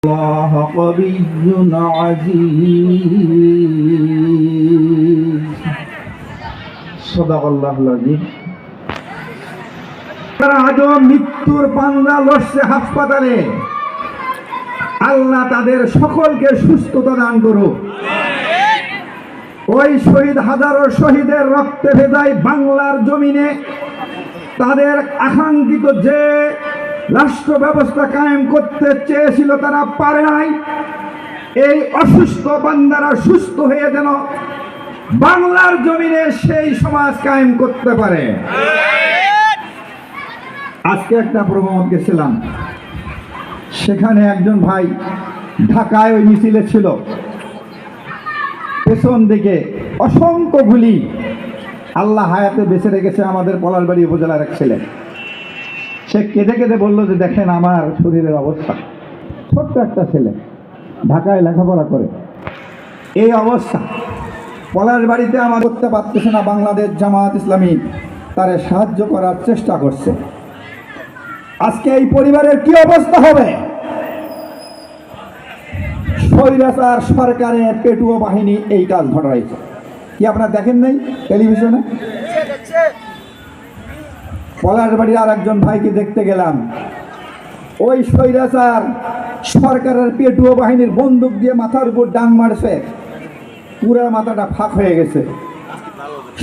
الله قوي عزيز صدق الله العظيم আজও মৃত্যুর পাঞ্জা লড়ছে হাসপাতালে। আল্লাহ তাদের সকলকে সুস্থতা দান করুক। ওই শহীদ হাজারো শহীদের রক্তে ভেজায় বাংলার জমিনে তাদের আকাঙ্ক্ষিত যে রাষ্ট্র ব্যবস্থা কায়েম করতে চেয়েছিল তারা পারে নাই। এই অসুস্থ বান্দারা সুস্থ হয়ে যেন বাংলার জমিনে সেই সমাজ কায়েম করতে পারে। আজকে একটা প্রোগ্রাম গেছিলাম, সেখানে একজন ভাই ঢাকায় ওই মিছিলে ছিল, পেছন দিকে অসংখ্য গুলি। আল্লাহ হায়াতে বেঁচে রেখেছে আমাদের পলাশবাড়ি উপজেলার এক ছেলে। সে কেঁদে কেঁদে বললো যে দেখেন আমার শরীরের অবস্থা, ছোট্ট একটা ছেলে ঢাকায় লেখাপড়া করে, এই অবস্থা। পলাশবাড়িতে আমার করতে পারতেছে না। বাংলাদেশ জামাত ইসলামী তারে সাহায্য করার চেষ্টা করছে। আজকে এই পরিবারের কি অবস্থা হবে? স্বৈরাচার সরকারের পেটুয়া বাহিনী এই কাজ ঘটাইছে। কি আপনারা দেখেন নাই টেলিভিশনে? পলাশবাড়ির আর একজন ভাইকে দেখতে গেলাম, ওই স্বৈরাচার সরকারের পেটুয়া বাহিনীর বন্দুক দিয়ে মাথার উপর ডাং মারছে, পুরো মাথাটা ফাঁক হয়ে গেছে,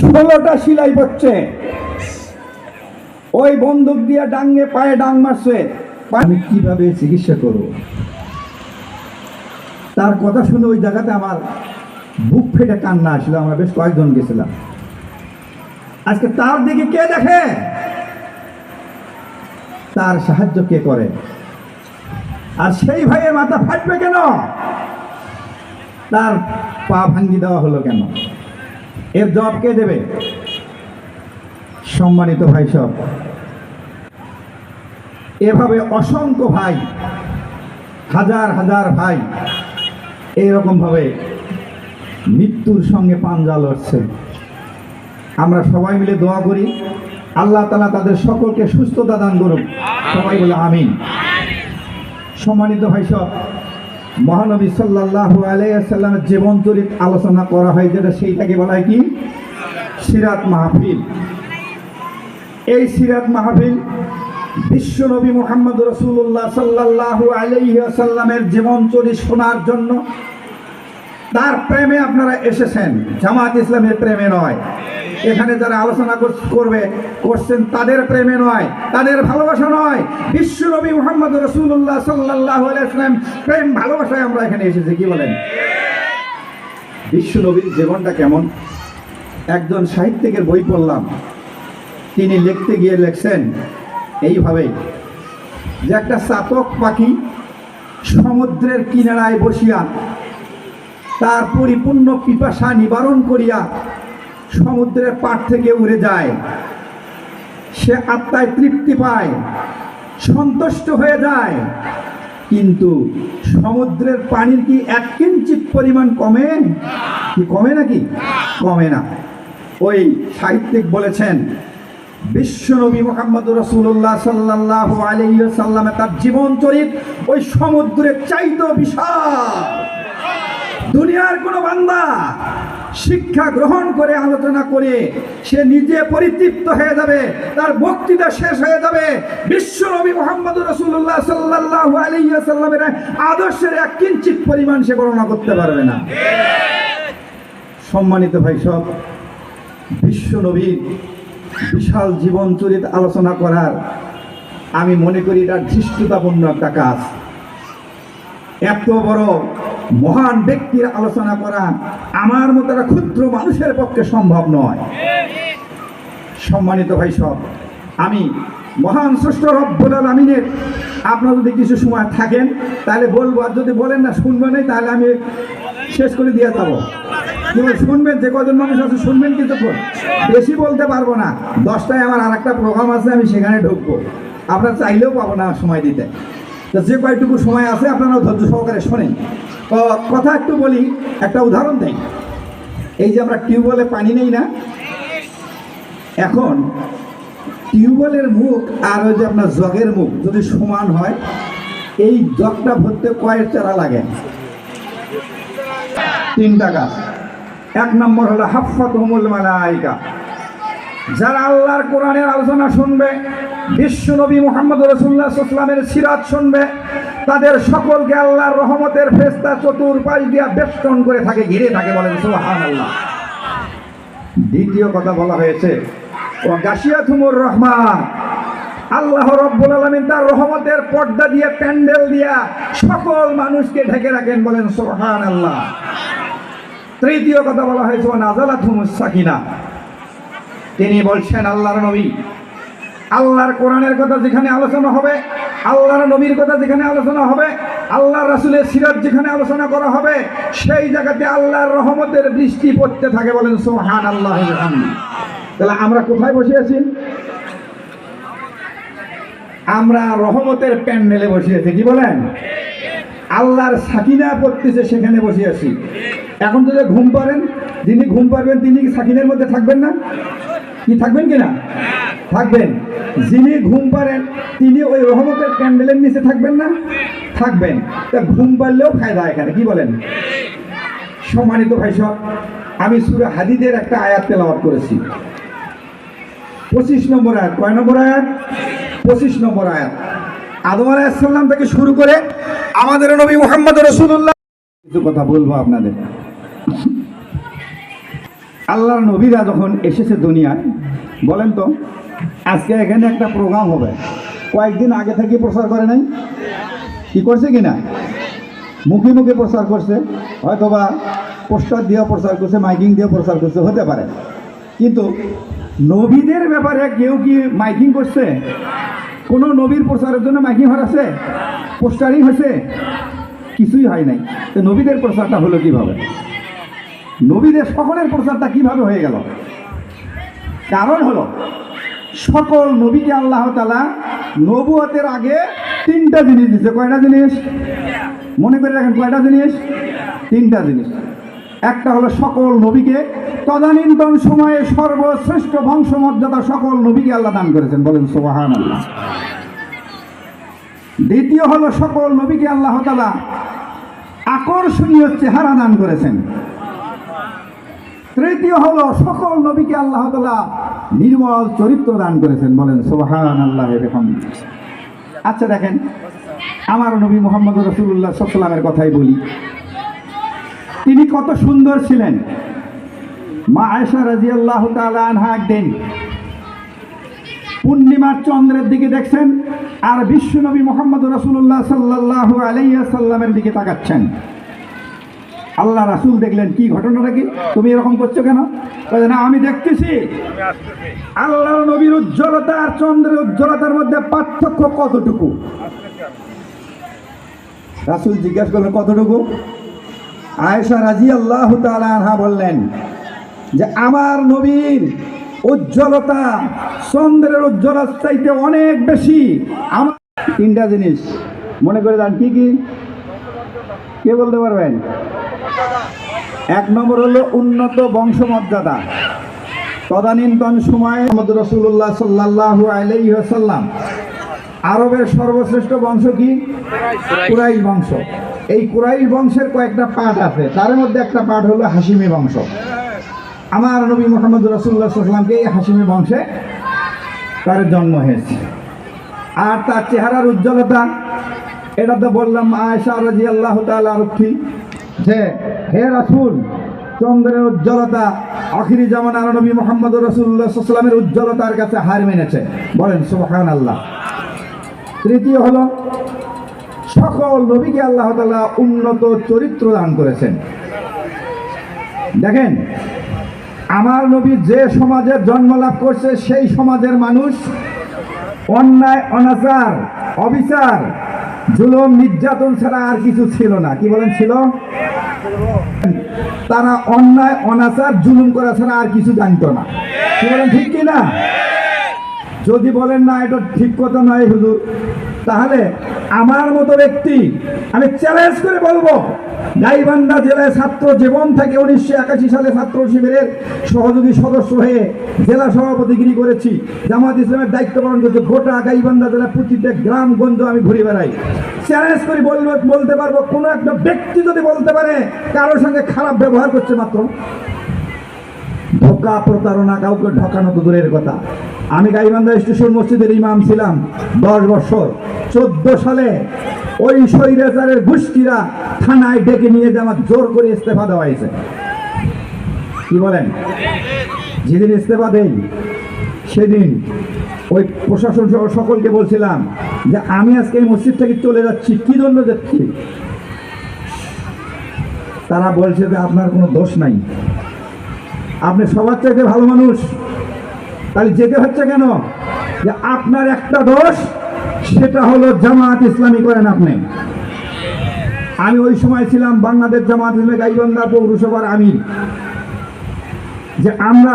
16টা সিলাই পড়ছে। ওই বন্দুক দিয়ে ডাঙ্গে পায়ে ডাং মারছে। আমি কিভাবে চিকিৎসা করব? তার কথা শুনে ওই জায়গাতে আমার বুক ফেটে কান্না আসলো। আমরা বেশ কয়েকজন গেছিলাম। আজকে তার দিকে কে দেখে? তার সাহায্য কে করে? আর সেই ভাইয়ের মাথা ফাটবে কেন? তার পা ভাঙ্গি দেওয়া হলো কেন? এর জবাব কে দেবে? সম্মানিত ভাই সব, এভাবে অসংখ্য ভাই, হাজার হাজার ভাই এইরকম ভাবে মৃত্যুর সঙ্গে পাঞ্জা লড়ছে। আমরা সবাই মিলে দোয়া করি, আল্লাহ তাআলা তাদের সকলকে সুস্থতা দান করুক। সবাই বলে আমিন। সম্মানিত ভাই সব, মহানবী সাল্লাল্লাহু আলাইহি ওয়াসাল্লামের জীবন চরিত আলোচনা করা হয়, যেটা সেইটাকে বলা হয় কি? সিরাত মাহফিল। এই সিরাত মাহফিল বিশ্বনবী মুহাম্মদ রাসূলুল্লাহ সাল্লাল্লাহু আলাইহি ওয়াসাল্লামের জীবন চরিত শোনার জন্য, তার প্রেমে আপনারা এসেছেন, জামাত ইসলামের প্রেমে নয়। এখানে যারা আলোচনা করছেন তাদের প্রেমে নয়, তাদের ভালোবাসা নয়, বিশ্বনবী মুহাম্মদ রাসূলুল্লাহ সাল্লাল্লাহু আলাইহি ওয়াসাল্লাম প্রেম ভালোবাসায় আমরা এখানে এসেছি। কি বলেন? বিশ্বনবীর জীবনটা কেমন? একজন সাহিত্যিকের বই পড়লাম, তিনি লিখতে গিয়ে লিখছেন এইভাবে যে একটা চাতক পাখি সমুদ্রের কিনারায় বসিয়া তার পরিপূর্ণ পিপাসা নিবারণ করিয়া সমুদ্রের পাড় থেকে উড়ে যায়। সে আত্মায় তৃপ্তি পায়, সন্তুষ্ট হয়ে যায়, কিন্তু সমুদ্রের পানির কি এক কিঞ্চিত পরিমাণ কমে? কি কমে নাকি? কমে না। ওই সাহিত্যিক বলেছেন বিশ্বনবী মুহাম্মদ রাসূলুল্লাহ সাল্লাল্লাহু আলাইহি ওয়াসাল্লাম তার জীবন চরিত ওই সমুদ্রের চাইতেও বিশাল। দুনিয়ার কোনো বান্দা শিক্ষা গ্রহণ করে আলোচনা করে সে নিজে পরিতৃপ্ত হয়ে যাবে, তার বক্তৃতা শেষ হয়ে যাবে, বিশ্বনবী মুহাম্মদ রাসূলুল্লাহ সাল্লাল্লাহু আলাইহি ওয়াসাল্লামের আদর্শের এক কিঞ্চিত পরিমাণ সে বর্ণনা করতে পারবে না। সম্মানিত ভাই সব, বিশ্বনবীর বিশাল জীবন চরিত আলোচনা করার আমি মনে করি এটা ধৃষ্টতাপূর্ণ একটা কাজ। এত বড় মহান ব্যক্তির আলোচনা করা আমার মতো একটা ক্ষুদ্র মানুষের পক্ষে সম্ভব নয়। সম্মানিত ভাই সব, আমি মহান স্রষ্টা রব্বুল আলামিনের, আপনারা যদি কিছু সময় থাকেন তাহলে বলবো, আর যদি বলেন না শুনবেন তাহলে আমি শেষ করে দিয়ে যাবো। কিন্তু শুনবেন, যে কজন মানুষ আছে শুনবেন, কিছুক্ষণ বেশি বলতে পারবো না। 10টায় আমার আর একটা প্রোগ্রাম আছে, আমি সেখানে ঢুকবো, আপনারা চাইলেও পাবো না সময় দিতে। তো যে কয়টুকু সময় আছে আপনারাও ধৈর্য সহকারে শোনেন। তো কথা একটু বলি, একটা উদাহরণ দেই। এই যে আমরা টিউবওয়েলে পানি নেই না, এখন টিউবওয়েলের মুখ আর ওই যে আপনার জগের মুখ যদি সমান হয় এই জগটা ভরতে কয়ের চারা লাগে? 3টা গাছ। 1 নম্বর হলো হাফাতুহুমুল মালায়েকা, যারা আল্লাহর কোরআনের আলোচনা শুনবে, বিশ্ব নবী মুহাম্মদ রাসূলুল্লাহ সাল্লাল্লাহু আলাইহি ওয়াসাল্লামের সিরাত শুনবে, তাদের সকলকে আল্লাহর রহমতের ফেরেশতা চতুর্পাশ দিয়া বেষ্টন করে থাকে, ঘিরে থাকে, বলেন সুবহানাল্লাহ। দ্বিতীয় কথা বলা হয়েছে ওয়া গাশিয়াতুমুর রহমান, আল্লাহ রাব্বুল আলামিন তার রহমতের পর্দা দিয়ে, প্যান্ডেল দিয়া সকল মানুষকে ঢেকে রাখেন, বলেন সুবহানাল্লাহ। তৃতীয় কথা বলা হয়েছে ওয়া নাযালাতুহুমুস সাকিনা, তিনি বলছেন আল্লাহর নবী, আল্লাহর কোরআনের কথা যেখানে আলোচনা হবে, আল্লাহর নবীর কথা যেখানে আলোচনা হবে, আল্লাহর রাসূলের সিরাত যেখানে আলোচনা করা হবে, সেই জায়গাতে আল্লাহর রহমতের বৃষ্টি পড়তে থাকে, বলেন সুবহানাল্লাহ। তাহলে আমরা কোথায় বসে আছি? আমরা রহমতের প্যান্ডেলে বসে আছি, কি বলেন? আল্লাহর সাকিনা পড়তেছে, সেখানে বসে আছি। এখন যদি ঘুম পারেন, যিনি ঘুম পারবেন তিনি সাকিনের মধ্যে থাকবেন না? কি থাকবেন কিনা? থাকবেন। যিনি ঘুম পারেন তিনি ওই রহমতের প্যান্ডেলের নিচে থাকবেন না? থাকবেন। তা ঘুম পারলেও ফায়দা এখানে, কি বলেন? সম্মানিত ভাই সব, আমি সূরা হাদীদের একটা আয়াত তেলাওয়াত করেছি, 25 নম্বর আয়াত। কয় নম্বর আয়াত? 25 নম্বর আয়াত। আদম আলাইহিস সালাম থেকে শুরু করে আমাদের নবী মুহাম্মদ রাসূলুল্লাহ, কিছু কথা বলবো আপনাদের। আল্লাহর নবীরা যখন এসেছে দুনিয়ায়, বলেন তো, আজকে এখানে একটা প্রোগ্রাম হবে, কয়েকদিন আগে থেকে প্রচার করে নাই? কি করছে কিনা? মুখে মুখে প্রচার করছে, হয়তোবা পোস্টার দিয়ে প্রচার করছে, মাইকিং দিয়ে প্রচার করছে, হতে পারে। কিন্তু নবীদের ব্যাপারে কেউ কি মাইকিং করছে? কোনো নবীর প্রচারের জন্য মাইকিং হয়েছে? পোস্টারিং হয়েছে? কিছুই হয় নাই। তো নবীদের প্রচারটা হলো কিভাবে? নবীদের সকলের প্রচারটা কিভাবে হয়ে গেল? কারণ হলো সকল নবীকে আল্লাহ তাআলা নবুয়তের আগে 3টা জিনিস দিচ্ছে। কয়টা জিনিস? মনে করে রাখেন, কয়টা জিনিস? 3টা জিনিস। একটা হলো সকল নবীকে তদানীন্তন সময়ে সর্বশ্রেষ্ঠ বংশমর্যাদা সকল নবীকে আল্লাহ দান করেছেন, বলেন সুবহানাল্লাহ। দ্বিতীয় হলো সকল নবীকে আল্লাহ তাআলা আকর্ষণীয় চেহারা দান করেছেন। তৃতীয় হলো সকল নবীকে আল্লাহ তাআলা নির্মল চরিত্র দান করেছেন, বলেন সুবহানাল্লাহ। আচ্ছা দেখেন, আমার নবী মুহাম্মদ রাসূলুল্লাহ সাল্লাল্লাহু আলাইহি ওয়াসাল্লামের কথাই বলি, তিনি কত সুন্দর ছিলেন। মা আয়েশা রাদিয়াল্লাহু তাআলা আনহা একদিন পূর্ণিমার চন্দ্রের দিকে দেখছেন, আর বিশ্ব নবী মুহাম্মদ রাসূলুল্লাহ সাল্লাল্লাহু আলাইহি ওয়াসাল্লামের দিকে তাকাচ্ছেন। আল্লাহ রাসূল দেখলেন, কি ঘটনাটা কি, তুমি এরকম করছো কেন? বলে, না, আমি দেখতেছি আল্লাহর নবীর উজ্জ্বলতা আর চন্দ্রের উজ্জ্বলতার মধ্যে পার্থক্য কতটুকু। রাসূল জিজ্ঞাসা করলেন, কতটুকু? আয়েশা রাদিয়াল্লাহু তাআলা আনহা বললেন যে আমার নবীর উজ্জ্বলতা চন্দ্রের উজ্জ্বলতার চাইতে অনেক বেশি। আমার 3টা জিনিস মনে করে দেন, কি কি? কে বলতে পারবেন? 1 নম্বর হলো উন্নত বংশমর্যাদা। তদানীন্তন সময়ে মুহাম্মদ রাসূলুল্লাহ সাল্লাল্লাহু আলাইহি ওয়াসাল্লাম আরবের সর্বশ্রেষ্ঠ বংশ কি? কুরাইশ বংশ। এই কুরাইশ বংশের কয়েকটা পার্ট আছে, তার মধ্যে একটা পার্ট হলো হাশিমি বংশ। আমার নবী মুহাম্মদ রাসূলুল্লাহ সাল্লাল্লাহু আলাইহি ওয়াসাল্লামকে এই হাশিমি বংশে তার জন্ম হয়েছে। আর তার চেহারার উজ্জ্বলতা, এটা তো বললাম আয়েশা রাদিয়াল্লাহু তাআলা আনহা, যে হে রাসূল, চন্দ্রের উজ্জ্বলতা আখিরি জামানার নবী মুহাম্মদ রাসূলুল্লাহ সাল্লাল্লাহু আলাইহি ওয়াসাল্লামের উজ্জ্বলতার কাছে হার মেনেছে, বলেন সুবহানাল্লাহ। তৃতীয় হলো সকল নবীকে আল্লাহ তাআলা উন্নত চরিত্র দান করেছেন। দেখেন, আমার নবী যে সমাজে জন্ম লাভ করছে, সেই সমাজের মানুষ অন্যায়, অনাচার, অবিচার, জুলুম, নির্যাতন ছাড়া আর কিছু ছিল না। কি বলেন ছিল? তারা অন্যায়, অনাচার, জুলুম করা ছাড়া আর কিছু জানতো না। কি বলেন, ঠিক কিনা? যদি বলেন না এটা ঠিক কথা নয় হুজুর, তাহলে আমার মতো ব্যক্তি, আমি চ্যালেঞ্জ করে বলবো, গাইবান্ধা জেলায় ছাত্র জীবন থেকে 1981 সালে ছাত্র শিবিরের সহযোগী সদস্য হয়ে জেলা সভাপতিগিরি করেছি, জামাত ইসলামের দায়িত্ব পালন করছে, গোটা গাইবান্ধা জেলার প্রতিটা গ্রামগঞ্জ আমি ঘুরে বেড়াই। চ্যালেঞ্জ করে বলতে পারবো, কোনো একটা ব্যক্তি যদি বলতে পারে কারোর সঙ্গে খারাপ ব্যবহার করছে, মাত্র ধোকা প্রতারণা, কাউকে ঢকানো তো দূরের কথা। আমি গাইবান্ধা স্টেশন মসজিদের ইমাম ছিলাম 10 বছর। 14 সালে ওই স্বৈরাচারের গোষ্ঠীরা থানায় ডেকে নিয়ে যে আমার জোর করে ইস্তেফা দেওয়া হয়েছে। কি বলেন? যেদিন ইস্তেফা দেই সেদিন ওই প্রশাসন সহ সকলকে বলছিলাম যে আমি আজকে এই মসজিদ থেকে চলে যাচ্ছি। কি জন্য যাচ্ছি? তারা বলছে যে আপনার কোনো দোষ নাই, আপনি সবার চাইতে ভালো মানুষ, তাহলে যেতে হচ্ছে কেন? যে আপনার একটা দোষ, সেটা হলো জামাত ইসলামী করেন আপনি। আমি ওই সময় ছিলাম বাংলাদেশ জামাত ইসলামী গাইবান্ধা পৌরসভার আমির। যে আমরা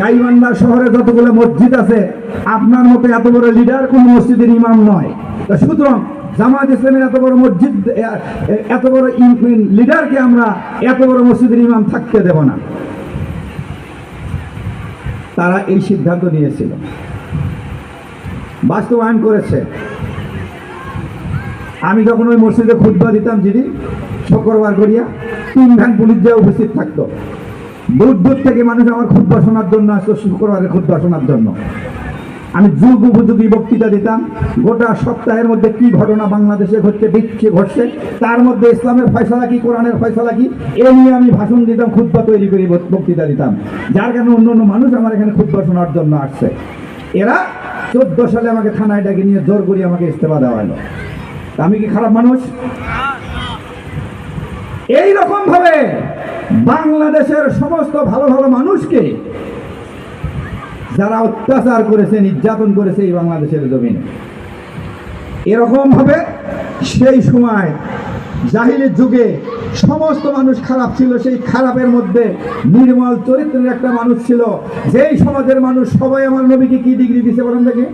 গাইবান্ধা শহরে যতগুলো মসজিদ আছে, আপনার মতো এত বড় লিডার কোন মসজিদের ইমাম নয়। সুতরাং জামাত ইসলামের এত বড় মসজিদ, এত বড় লিডারকে আমরা এত বড় মসজিদের ইমাম থাকতে দেব না। তারা এই সিদ্ধান্ত নিয়েছিল, বাস্তবায়ন করেছে। আমি যখন ওই মসজিদে খুতবা দিতাম, যিনি শুক্রবার করিয়া 3 ভ্যান পুলিশ যা উপস্থিত থাকতো, দূর দূর থেকে মানুষ আমার খুতবা শোনার জন্য আসতো, শুক্রবারের খুতবা শোনার জন্য। আমি যুগ উপযোগী বক্তৃতা দিতাম, গোটা সপ্তাহের মধ্যে কি ঘটনা বাংলাদেশে ঘটছে, তার মধ্যে ইসলামের ফয়সালা কি, কোরআনের ফয়সালা কি, এ নিয়ে আমি ভাষণ দিতাম, খুতবা তৈরি করে বক্তৃতা দিতাম। যার কারণে অন্য অন্য মানুষ আমার এখানে খুতবা শোনার জন্য আসছে। এরা 14 সালে আমাকে থানায় ডেকে নিয়ে জোর করে আমাকে ইস্তেফা দেওয়া হলো। আমি কি খারাপ মানুষ? এই রকম ভাবে বাংলাদেশের সমস্ত ভালো ভালো মানুষকে যারা অত্যাচার করেছে, নির্যাতন করেছে এই বাংলাদেশের জমিনে, এরকম ভাবে সেই সময় জাহিলের যুগে সমস্ত মানুষ খারাপ ছিল। সেই খারাপের মধ্যে নির্মল চরিত্রের একটা মানুষ ছিল, যেই সমাজের মানুষ সবাই আমার নবীকে কি ডিগ্রি দিছে বলেন দেখে?